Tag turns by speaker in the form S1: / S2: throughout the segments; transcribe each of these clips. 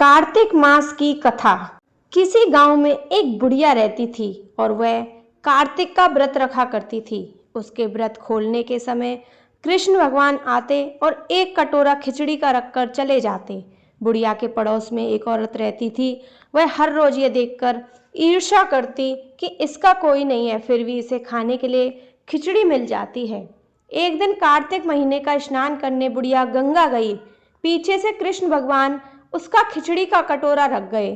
S1: कार्तिक मास की कथा। किसी गांव में एक बुढ़िया रहती थी और वह कार्तिक का व्रत रखा करती थी। उसके व्रत खोलने के समय कृष्ण भगवान आते और एक कटोरा खिचड़ी का रखकर चले जाते। बुढ़िया के पड़ोस में एक औरत रहती थी। वह हर रोज ये देखकर ईर्ष्या करती कि इसका कोई नहीं है, फिर भी इसे खाने के लिए खिचड़ी मिल जाती है। एक दिन कार्तिक महीने का स्नान करने बुढ़िया गंगा गई। पीछे से कृष्ण भगवान उसका खिचड़ी का कटोरा रख गए।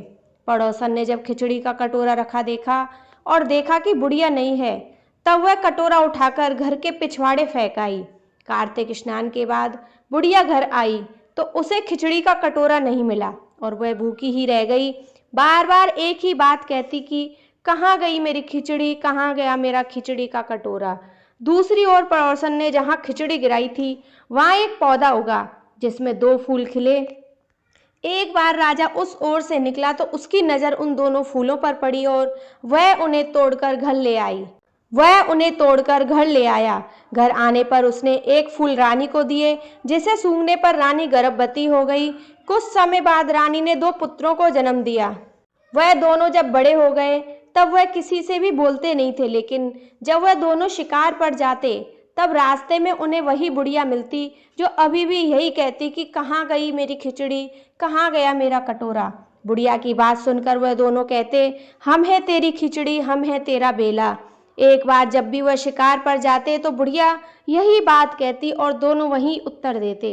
S1: पड़ोसन ने जब खिचड़ी का कटोरा रखा देखा और देखा कि बुढ़िया नहीं है, तब वह कटोरा उठाकर घर के पिछवाड़े फेंक आई। कार्तिक स्नान के बाद बुढ़िया घर आई तो उसे खिचड़ी का कटोरा नहीं मिला और वह भूखी ही रह गई। बार बार एक ही बात कहती कि कहाँ गई मेरी खिचड़ी, कहाँ गया मेरा खिचड़ी का कटोरा। दूसरी ओर पड़ोसन ने जहाँ खिचड़ी गिराई थी वहाँ एक पौधा उगा जिसमें 2 फूल खिले। एक बार राजा उस ओर से निकला तो उसकी नजर उन दोनों फूलों पर पड़ी और वह उन्हें तोड़कर घर ले आया। घर आने पर उसने एक फूल रानी को दिए, जिसे सूंघने पर रानी गर्भवती हो गई। कुछ समय बाद रानी ने 2 पुत्रों को जन्म दिया। वह दोनों जब बड़े हो गए तब वह किसी से भी बोलते नहीं थे, लेकिन जब वह दोनों शिकार पर जाते तब रास्ते में उन्हें वही बुढ़िया मिलती जो अभी भी यही कहती कि कहाँ गई मेरी खिचड़ी, कहाँ गया मेरा कटोरा। बुढ़िया की बात सुनकर वह दोनों कहते, हम है तेरी खिचड़ी, हम है तेरा बेला। एक बार जब भी वह शिकार पर जाते तो बुढ़िया यही बात कहती और दोनों वही उत्तर देते।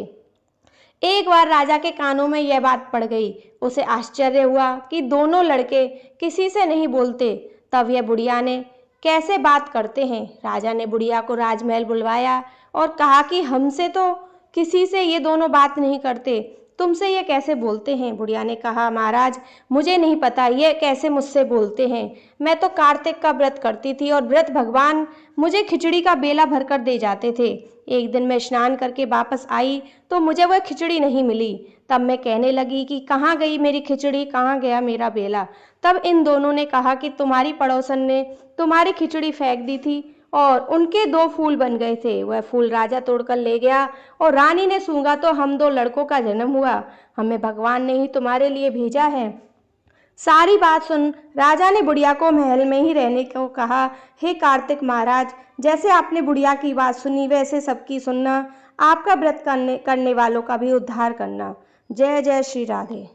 S1: एक बार राजा के कानों में यह बात पड़ गई। उसे आश्चर्य हुआ कि दोनों लड़के किसी से नहीं बोलते। तब यह बुढ़िया ने कैसे बात करते हैं। राजा ने बुढ़िया को राजमहल बुलवाया और कहा कि हमसे तो किसी से ये दोनों बात नहीं करते, तुमसे ये कैसे बोलते हैं। बुढ़िया ने कहा, महाराज मुझे नहीं पता ये कैसे मुझसे बोलते हैं। मैं तो कार्तिक का व्रत करती थी और व्रत भगवान मुझे खिचड़ी का बेला भरकर दे जाते थे। एक दिन मैं स्नान करके वापस आई तो मुझे वह खिचड़ी नहीं मिली। तब मैं कहने लगी कि कहाँ गई मेरी खिचड़ी, कहाँ गया मेरा बेला। तब इन दोनों ने कहा कि तुम्हारी पड़ोसन ने तुम्हारी खिचड़ी फेंक दी थी और उनके 2 फूल बन गए थे। वह फूल राजा तोड़कर ले गया और रानी ने सूंघा तो हम 2 लड़कों का जन्म हुआ। हमें भगवान ने ही तुम्हारे लिए भेजा है। सारी बात सुन राजा ने बुढ़िया को महल में ही रहने को कहा। हे कार्तिक महाराज, जैसे आपने बुढ़िया की बात सुनी वैसे सबकी सुनना, आपका व्रत करने वालों का भी उद्धार करना। जय जय श्री राधे।